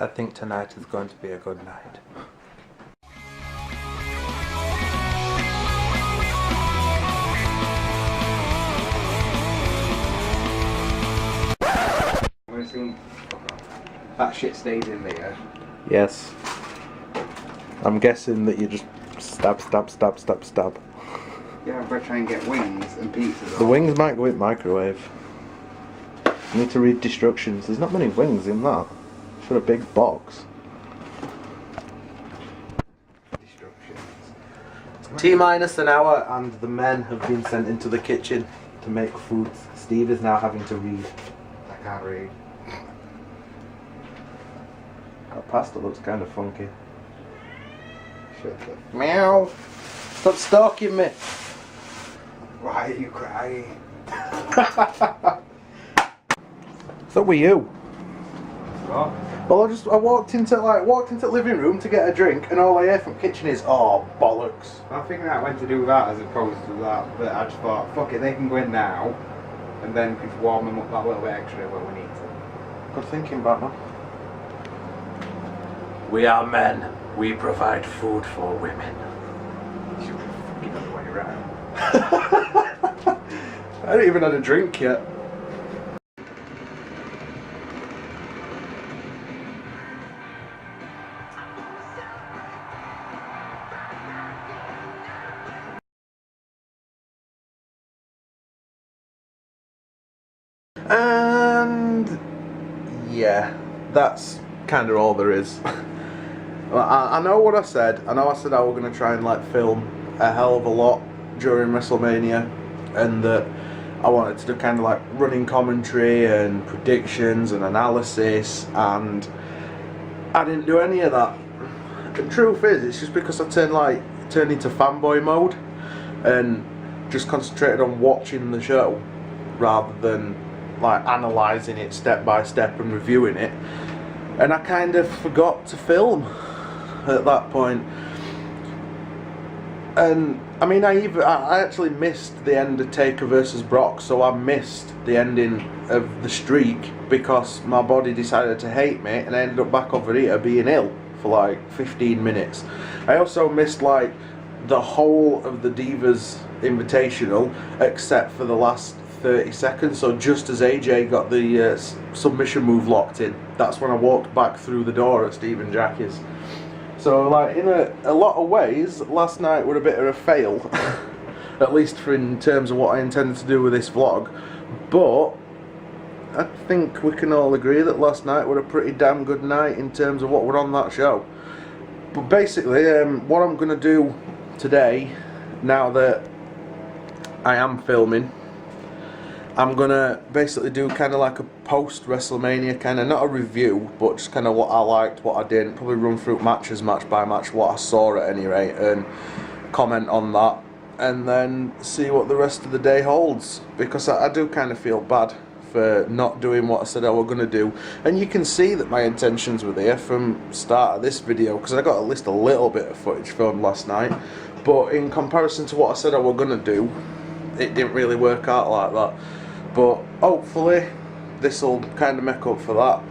I think tonight is going to be a good night. That shit stayed in there. Yes. I'm guessing that you just stab. Yeah, I'm gonna try and get wings and pizzas. The wings might go in microwave. You need to read instructions. There's not many wings in that. For a big box. T-minus an hour and the men have been sent into the kitchen to make food. Steve is now having to read. I can't read. That pasta looks kind of funky. Shut up. Meow! Stop stalking me! Why are you crying? So were you? What? Well, I walked into the living room to get a drink, and all I hear from the kitchen is, "Oh bollocks!" I think that went to do that as opposed to that, but I just thought, fuck it, they can go in now, and then we could warm them up that little bit extra when we need to. Good thinking, Batman. We are men. We provide food for women. You should be fucking other way around. I haven't even had a drink yet. And yeah, that's kind of all there is. Well, I know what I said. I know I said I was going to try and like film a hell of a lot during Wrestlemania, and that I wanted to do kind of like running commentary and predictions and analysis, and I didn't do any of that. The truth is, it's just because I turned into fanboy mode and just concentrated on watching the show rather than like analysing it step by step and reviewing it, and I kind of forgot to film at that point. And I mean, I actually missed the end of Taker versus Brock, so I missed the ending of the streak because my body decided to hate me, and I ended up back over here being ill for like 15 minutes. I also missed like the whole of the Divas Invitational except for the last 30 seconds, so just as AJ got the submission move locked in, that's when I walked back through the door at Steve and Jackie's. So like in a lot of ways, last night were a bit of a fail, at least in terms of what I intended to do with this vlog, but I think we can all agree that last night were a pretty damn good night in terms of what were on that show. But basically, what I'm going to do today, now that I am filming, I'm gonna basically do kind of like a post-WrestleMania kind of, not a review, but just kind of what I liked, what I didn't, probably run through matches match by match, what I saw at any rate, and comment on that, and then see what the rest of the day holds, because I do kind of feel bad for not doing what I said I was going to do, and you can see that my intentions were there from start of this video, because I got at least a little bit of footage filmed last night, but in comparison to what I said I was going to do, it didn't really work out like that. But hopefully this will kind of make up for that,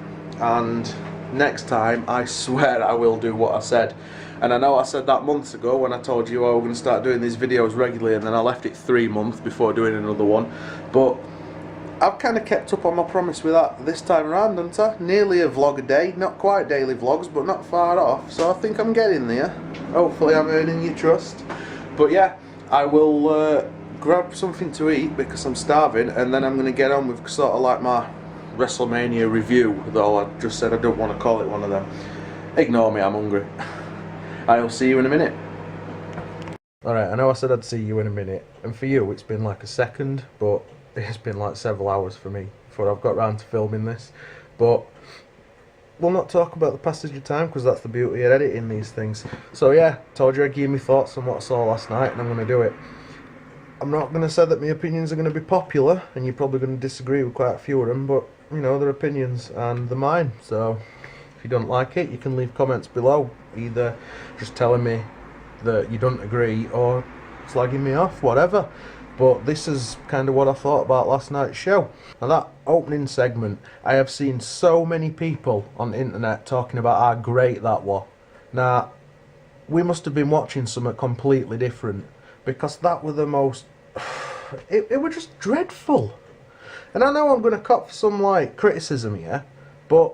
and next time I swear I will do what I said. And I know I said that months ago when I told you I was going to start doing these videos regularly, and then I left it 3 months before doing another one, but I've kind of kept up on my promise with that this time around, haven't I? Nearly a vlog a day, not quite daily vlogs, but not far off, so I think I'm getting there. Hopefully I'm earning your trust. But yeah, I will grab something to eat because I'm starving, and then I'm going to get on with sort of like my WrestleMania review, though I just said I don't want to call it one of them. Ignore me, I'm hungry. I'll see you in a minute. Alright, I know I said I'd see you in a minute, and for you it's been like a second, but it's been like several hours for me before I've got round to filming this. But we'll not talk about the passage of time, because that's the beauty of editing these things. So yeah, told you I'd give me thoughts on what I saw last night, and I'm going to do it. I'm not going to say that my opinions are going to be popular, and you're probably going to disagree with quite a few of them, but, you know, they're opinions, and they're mine, so if you don't like it, you can leave comments below, either just telling me that you don't agree, or slagging me off, whatever. But this is kind of what I thought about last night's show. Now that opening segment, I have seen so many people on the internet talking about how great that was. Now, we must have been watching something completely different, because that were the most... it were just dreadful. And I know I'm going to cop some like criticism here, but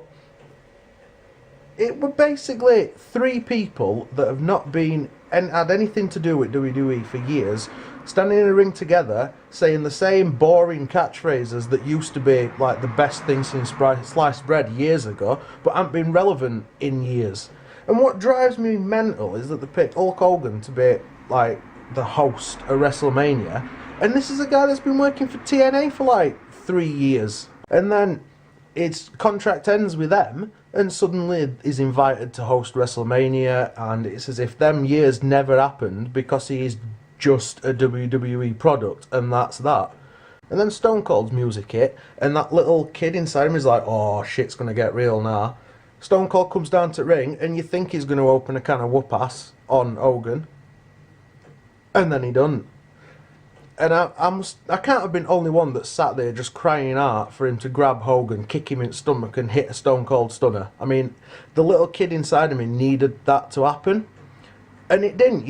it were basically three people that have not been and had anything to do with WWE for years, standing in a ring together, saying the same boring catchphrases that used to be like the best thing since sliced bread years ago, but haven't been relevant in years. And what drives me mental is that they picked Hulk Hogan to be like the host of Wrestlemania, and this is a guy that's been working for TNA for like 3 years. And then its contract ends with them, and suddenly is invited to host WrestleMania, and it's as if them years never happened because he is just a WWE product, and that's that. And then Stone Cold's music hit, and that little kid inside him is like, oh, shit's gonna get real now. Stone Cold comes down to ring, and you think he's gonna open a can of whoop-ass on Hogan, and then he doesn't. And I can't have been the only one that sat there just crying out for him to grab Hogan, kick him in the stomach and hit a Stone Cold Stunner. I mean, the little kid inside of me needed that to happen, and it didn't.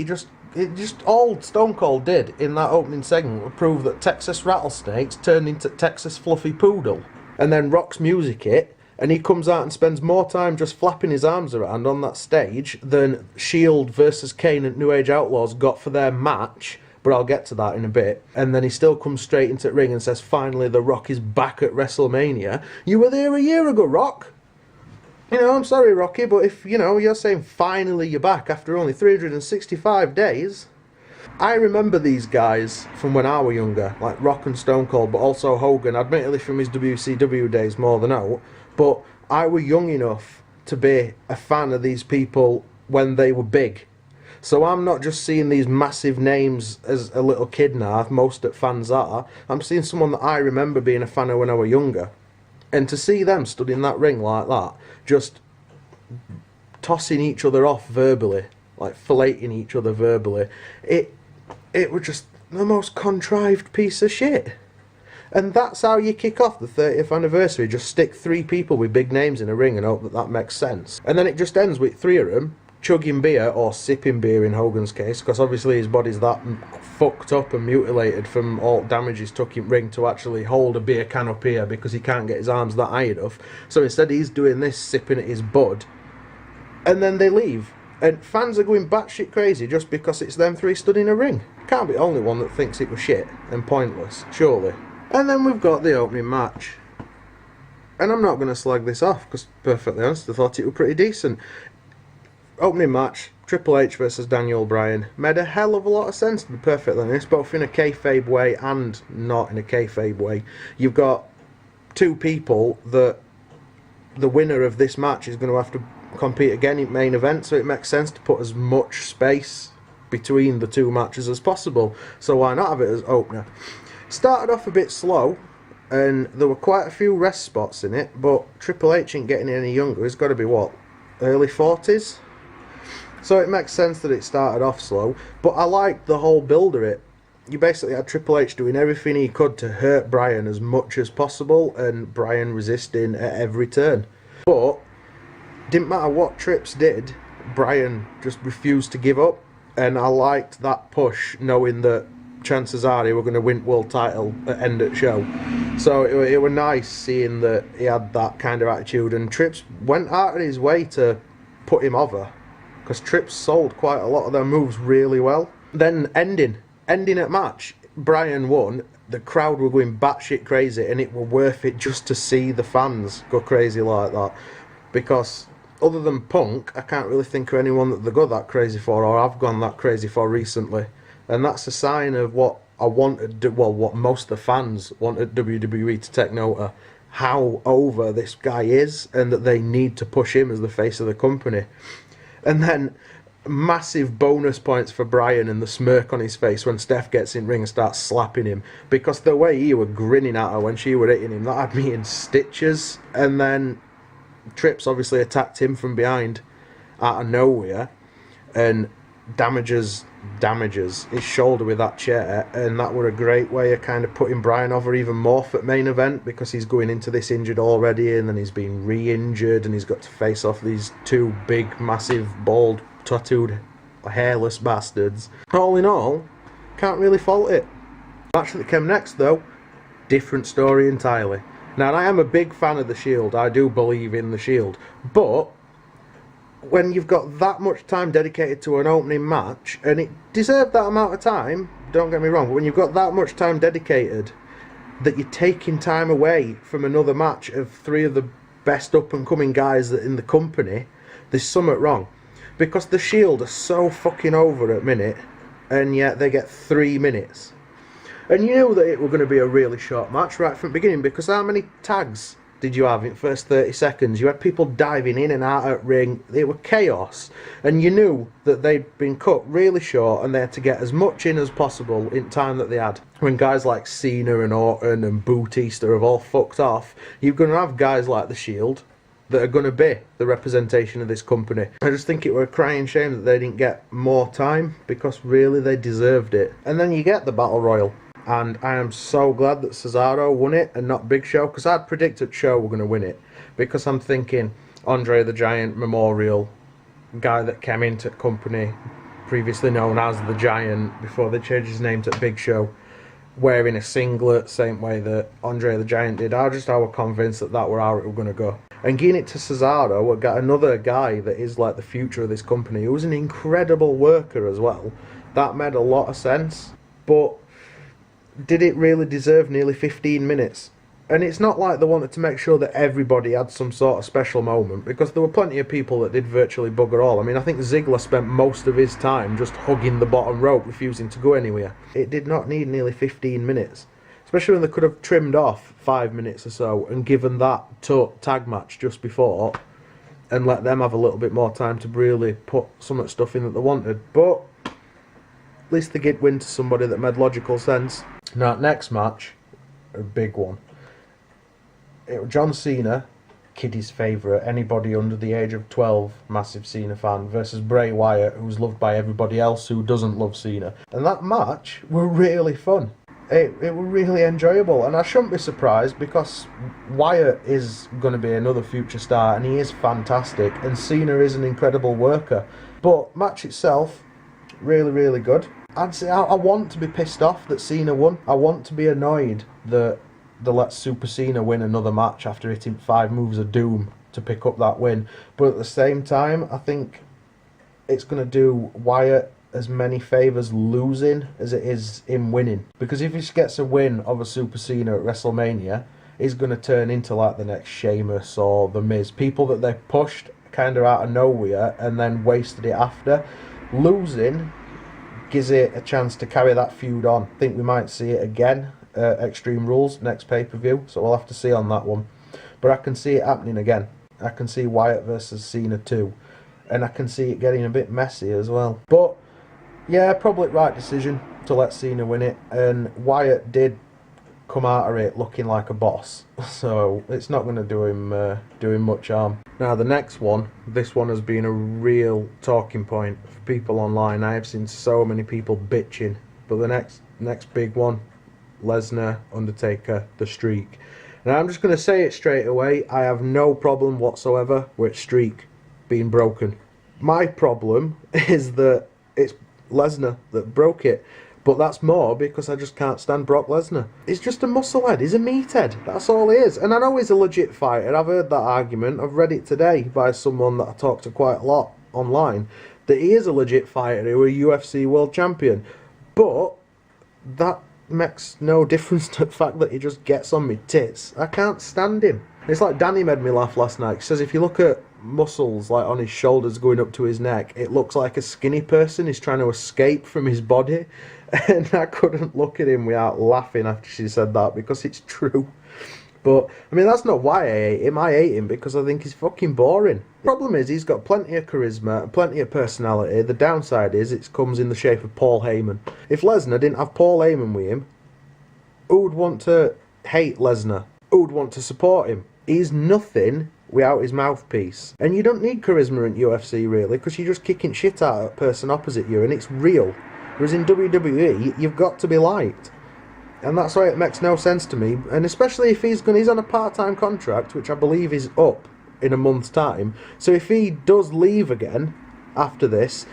All Stone Cold did in that opening segment would prove that Texas rattlesnakes turned into Texas fluffy poodle. And then Rock's music hit, and he comes out and spends more time just flapping his arms around on that stage than Shield versus Kane and New Age Outlaws got for their match. But I'll get to that in a bit. And then he still comes straight into the ring and says, finally, The Rock is back at WrestleMania. You were there a year ago, Rock. You know, I'm sorry, Rocky, but if, you know, you're saying finally you're back after only 365 days. I remember these guys from when I was younger, like Rock and Stone Cold, but also Hogan, admittedly from his WCW days more than out. But I was young enough to be a fan of these people when they were big. So I'm not just seeing these massive names as a little kid now, most that fans are. I'm seeing someone that I remember being a fan of when I was younger. And to see them stood in that ring like that, just tossing each other off verbally, like filleting each other verbally, it was just the most contrived piece of shit. And that's how you kick off the 30th anniversary. Just stick three people with big names in a ring and hope that that makes sense. And then it just ends with three of them chugging beer, or sipping beer in Hogan's case, because obviously his body's that fucked up and mutilated from all damage he's took in ring to actually hold a beer can up here because he can't get his arms that high enough. So instead he's doing this, sipping at his bud, and then they leave. And fans are going batshit crazy just because it's them three stood in a ring. Can't be the only one that thinks it was shit and pointless, surely. And then we've got the opening match. And I'm not going to slag this off, because perfectly honest, I thought it was pretty decent. Opening match, Triple H versus Daniel Bryan, made a hell of a lot of sense, to be perfectly honest, both in a kayfabe way and not in a kayfabe way. You've got two people that the winner of this match is going to have to compete again in main event, so it makes sense to put as much space between the two matches as possible. So why not have it as opener? Started off a bit slow, and there were quite a few rest spots in it, but Triple H ain't getting any younger. He's got to be, what, early 40s? So it makes sense that it started off slow, but I liked the whole build of it. You basically had Triple H doing everything he could to hurt Bryan as much as possible, and Bryan resisting at every turn. But didn't matter what Trips did, Bryan just refused to give up, and I liked that push, knowing that chances are he were going to win world title at end of the show. So it was nice seeing that he had that kind of attitude, and Trips went out of his way to put him over, because Trips sold quite a lot of their moves really well. Then ending at match, Bryan won, the crowd were going batshit crazy, and it was worth it just to see the fans go crazy like that, because other than Punk, I can't really think of anyone that they go that crazy for, or I've gone that crazy for recently. And that's a sign of what I wanted, well, what most of the fans wanted WWE to take note of, how over this guy is, and that they need to push him as the face of the company. And then massive bonus points for Bryan and the smirk on his face when Steph gets in ring and starts slapping him, because the way he were grinning at her when she were hitting him, that had me in stitches. And then Trips obviously attacked him from behind out of nowhere and damages damages his shoulder with that chair, and that were a great way of kind of putting Bryan over even more for main event, because he's going into this injured already, and then he's been re-injured, and he's got to face off these two big, massive, bald, tattooed, hairless bastards. All in all, can't really fault it. Match that came next though, different story entirely. Now, I am a big fan of the Shield, I do believe in the Shield, but when you've got that much time dedicated to an opening match, and it deserved that amount of time, don't get me wrong, but when you've got that much time dedicated, that you're taking time away from another match of three of the best up-and-coming guys that in the company, there's something wrong. Because the Shield are so fucking over at minute, and yet they get 3 minutes. And you knew that it was going to be a really short match right from the beginning, because how many tags did you have in the first 30 seconds? You had people diving in and out at ring. It was chaos. And you knew that they'd been cut really short, and they had to get as much in as possible in time that they had. When guys like Cena and Orton and Bautista have all fucked off, you're going to have guys like the Shield that are going to be the representation of this company. I just think it were a crying shame that they didn't get more time, because really they deserved it. And then you get the Battle Royal. And I am so glad that Cesaro won it and not Big Show, because I'd predicted Show were going to win it, because I'm thinking Andre the Giant Memorial, guy that came into the company previously known as the Giant before they changed his name to Big Show, wearing a singlet same way that Andre the Giant did. I was convinced that were how it was going to go. And giving it to Cesaro, we got another guy that is like the future of this company, who's an incredible worker as well. That made a lot of sense, but did it really deserve nearly 15 minutes? And it's not like they wanted to make sure that everybody had some sort of special moment, because there were plenty of people that did virtually bugger all. I mean, I think Ziggler spent most of his time just hugging the bottom rope, refusing to go anywhere. It did not need nearly 15 minutes. Especially when they could have trimmed off 5 minutes or so and given that tag match just before, and let them have a little bit more time to really put some of the stuff in that they wanted. But at least they did win to somebody that made logical sense. Now, next match, a big one. It was John Cena, Kiddy's favourite, anybody under the age of 12, massive Cena fan, versus Bray Wyatt, who's loved by everybody else who doesn't love Cena. And that match were really fun. It was really enjoyable, and I shouldn't be surprised, because Wyatt is going to be another future star, and he is fantastic, and Cena is an incredible worker. But match itself, really, really good. I'd say I want to be pissed off that Cena won. I want to be annoyed that they let Super Cena win another match after hitting 5 moves of doom to pick up that win. But at the same time, I think it's going to do Wyatt as many favours losing as it is him winning. Because if he gets a win over Super Cena at WrestleMania, he's going to turn into like the next Sheamus or The Miz. People that they pushed kind of out of nowhere and then wasted it after. Losing gives it a chance to carry that feud on. I think we might see it again at Extreme Rules next pay-per-view, so we'll have to see on that one. But I can see it happening again. I can see Wyatt versus Cena too, and I can see it getting a bit messy as well. But yeah, probably right decision to let Cena win it, and Wyatt did come out of it looking like a boss, so it's not going to do him much harm. Now the next one, this one has been a real talking point for people online. I have seen so many people bitching, but the next big one, Lesnar, Undertaker, the streak. Now I'm just going to say it straight away, I have no problem whatsoever with streak being broken. My problem is that it's Lesnar that broke it. But that's more because I just can't stand Brock Lesnar. He's just a musclehead. He's a meathead. That's all he is. And I know he's a legit fighter. I've heard that argument. I've read it today by someone that I talked to quite a lot online. That he is a legit fighter. He was a UFC world champion. But that makes no difference to the fact that he just gets on me tits. I can't stand him. It's like Danny made me laugh last night. He says if you look at muscles like on his shoulders going up to his neck, it looks like a skinny person is trying to escape from his body. And I couldn't look at him without laughing after she said that, because it's true. But, I mean, that's not why I hate him. I hate him because I think he's fucking boring. The problem is he's got plenty of charisma and plenty of personality. The downside is it comes in the shape of Paul Heyman. If Lesnar didn't have Paul Heyman with him, who would want to hate Lesnar? Who would want to support him? He's nothing without his mouthpiece. And you don't need charisma in UFC, really, because you're just kicking shit out of the person opposite you, and it's real. Whereas in WWE, you've got to be liked. And that's why it makes no sense to me. And especially if he's on a part-time contract, which I believe is up in a month's time. So if he does leave again after this,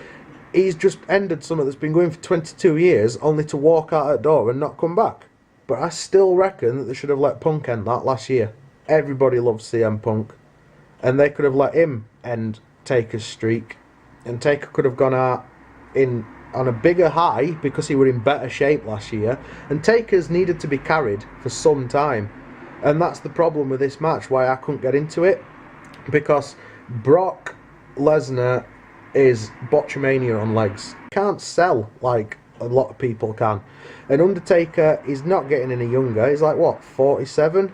he's just ended something that's been going for 22 years, only to walk out that door and not come back. But I still reckon that they should have let Punk end that last year. Everybody loves CM Punk. And they could have let him end Taker's streak. And Taker could have gone out on a bigger high because he were in better shape last year, and Taker's needed to be carried for some time. And that's the problem with this match, why I couldn't get into it, because Brock Lesnar is Botchamania on legs. Can't sell like a lot of people can. And Undertaker is not getting any younger. He's like, what, 47?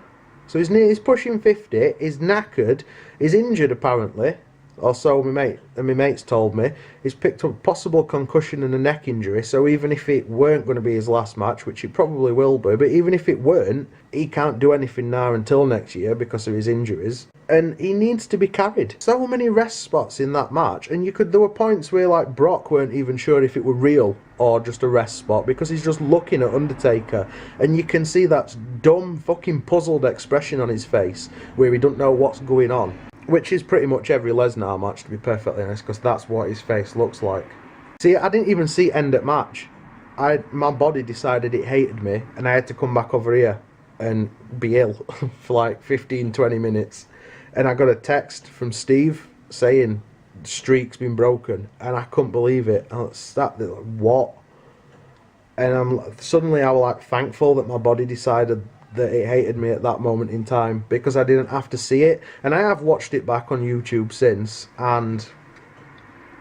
So he's pushing 50, he's knackered, he's injured apparently, or so my mates told me. He's picked up possible concussion and a neck injury, so even if it weren't going to be his last match, which it probably will be, but even if it weren't, he can't do anything now until next year because of his injuries. And he needs to be carried. So many rest spots in that match, and there were points where like Brock weren't even sure if it were real or just a rest spot, because he's just looking at Undertaker, and you can see that dumb fucking puzzled expression on his face where he don't know what's going on. Which is pretty much every Lesnar match, to be perfectly honest, because that's what his face looks like. See, I didn't even see end at match. My body decided it hated me, and I had to come back over here and be ill for like 15-20 minutes. And I got a text from Steve saying the streak's been broken, and I couldn't believe it. I was sat there like, what? And suddenly I was like thankful that my body decided that it hated me at that moment in time, because I didn't have to see it. And I have watched it back on YouTube since, and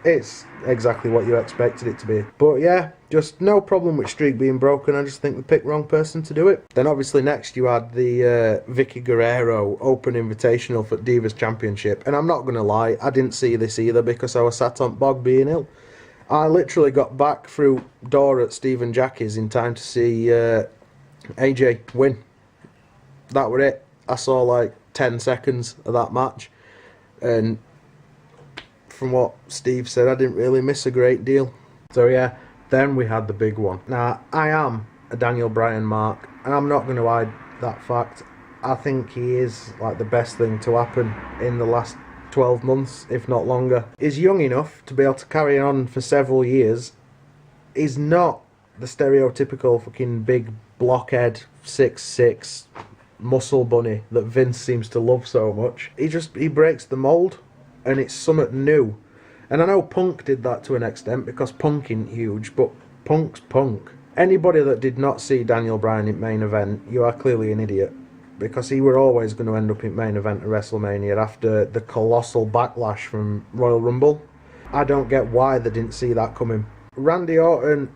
it's exactly what you expected it to be. But yeah, just no problem with streak being broken. I just think they picked wrong person to do it. Then obviously next you had the Vicky Guerrero Open Invitational for Divas Championship, and I'm not going to lie, I didn't see this either because I was sat on Bog being ill. I literally got back through door at Steve and Jackie's in time to see AJ win. That were it. I saw like 10 seconds of that match, and from what Steve said, I didn't really miss a great deal. So yeah, then we had the big one. Now, I am a Daniel Bryan mark, and I'm not going to hide that fact. I think he is like the best thing to happen in the last 12 months, if not longer. He's young enough to be able to carry on for several years. He's not the stereotypical fucking big blockhead 6'6" muscle bunny that Vince seems to love so much. He breaks the mould, and it's something new. And I know Punk did that to an extent, because Punk ain't huge, but Punk's Punk. Anybody that did not see Daniel Bryan in main event, you are clearly an idiot, because he were always going to end up in main event of Wrestlemania after the colossal backlash from Royal Rumble. I don't get why they didn't see that coming. Randy Orton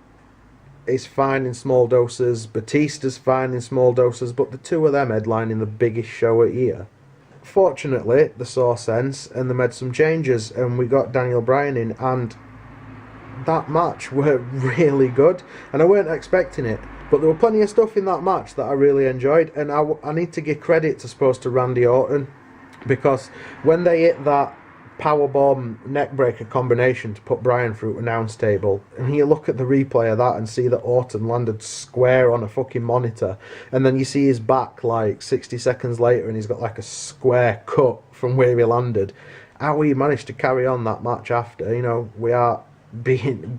is fine in small doses, Batista's fine in small doses, but the two of them headlining the biggest show at year. Fortunately, they saw sense and they made some changes, and we got Daniel Bryan in, and that match were really good, and I weren't expecting it, but there were plenty of stuff in that match that I really enjoyed. And I need to give credit, I suppose, to Randy Orton, because when they hit that powerbomb neckbreaker combination to put Bryan through an announce table, and you look at the replay of that and see that Orton landed square on a fucking monitor, and then you see his back like 60 seconds later and he's got like a square cut from where he landed. How he managed to carry on that match after, you know, we are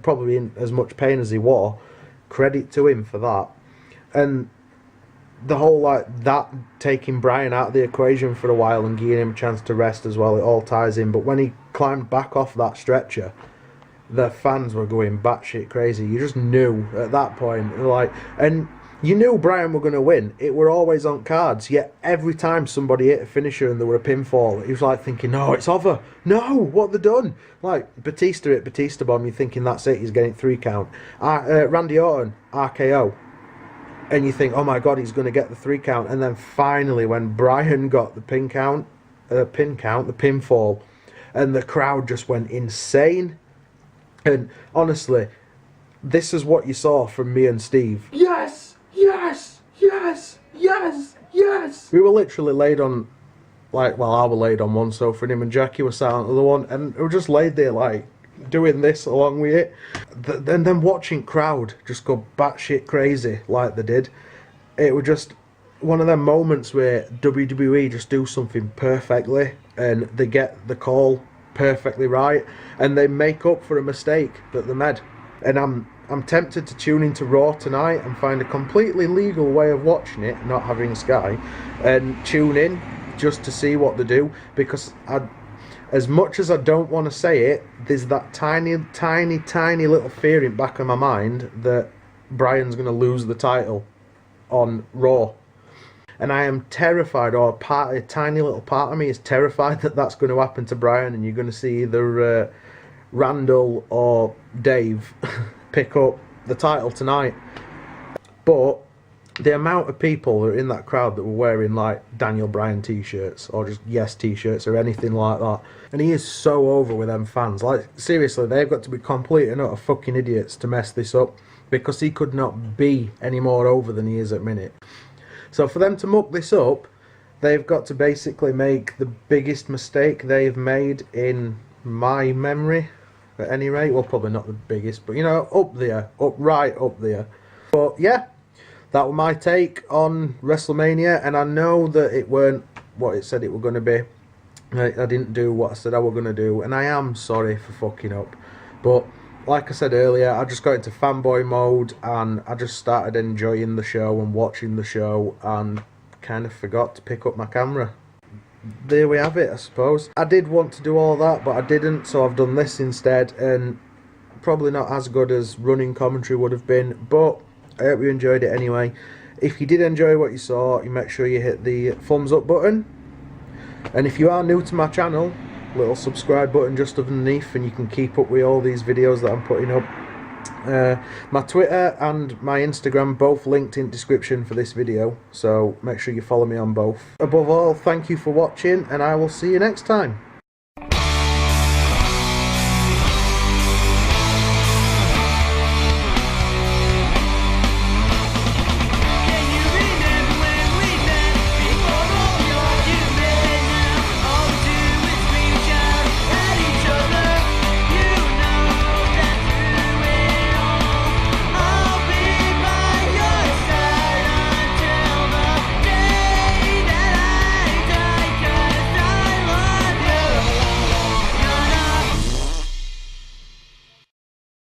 probably in as much pain as he was. Credit to him for that. And the whole like that taking Bryan out of the equation for a while and giving him a chance to rest as well, it all ties in. But when he climbed back off that stretcher, the fans were going batshit crazy. You just knew at that point, like, and you knew Bryan were going to win. It were always on cards. Yet every time somebody hit a finisher and there were a pinfall, he was like thinking, "No, it's over. No, what they done?" Like Batista hit Batista bomb. You're thinking that's it. He's getting 3 count. Randy Orton RKO. And you think, oh my god, he's going to get the 3 count. And then finally, when Bryan got the pin count, the pinfall, and the crowd just went insane. And honestly, this is what you saw from me and Steve. Yes, yes, yes, yes, yes. We were literally laid on, like, well, I was laid on one sofa, and him and Jackie were sat on the other one, and we were just laid there like, doing this along with it. Then watching crowd just go batshit crazy like they did. It was just one of them moments where WWE just do something perfectly and they get the call perfectly right and they make up for a mistake that they made. And I'm tempted to tune into Raw tonight and find a completely legal way of watching it, not having Sky, and tune in just to see what they do, because as much as I don't want to say it, there's that tiny little fear in the back of my mind that Bryan's going to lose the title on Raw. And I am terrified, or a tiny little part of me is terrified that that's going to happen to Bryan, and you're going to see either Randall or Dave pick up the title tonight. But the amount of people that are in that crowd that were wearing like Daniel Bryan t-shirts or just Yes t-shirts or anything like that, and he is so over with them fans. Like, seriously, they've got to be complete and utter fucking idiots to mess this up, because he could not be any more over than he is at minute. So for them to muck this up, they've got to basically make the biggest mistake they've made in my memory, at any rate. Well, probably not the biggest, but you know, right up there. But yeah, that was my take on Wrestlemania, and I know that it weren't what it said it were going to be. I didn't do what I said I were going to do, and I am sorry for fucking up. But like I said earlier, I just got into fanboy mode and I just started enjoying the show and watching the show and kind of forgot to pick up my camera. There we have it, I suppose. I did want to do all that, but I didn't, so I've done this instead, and probably not as good as running commentary would have been, but I hope you enjoyed it anyway. If you did enjoy what you saw, you make sure you hit the thumbs up button, and if you are new to my channel, little subscribe button just underneath, and you can keep up with all these videos that I'm putting up. My Twitter and my Instagram both linked in description for this video, so make sure you follow me on both. Above all, thank you for watching, and I will see you next time.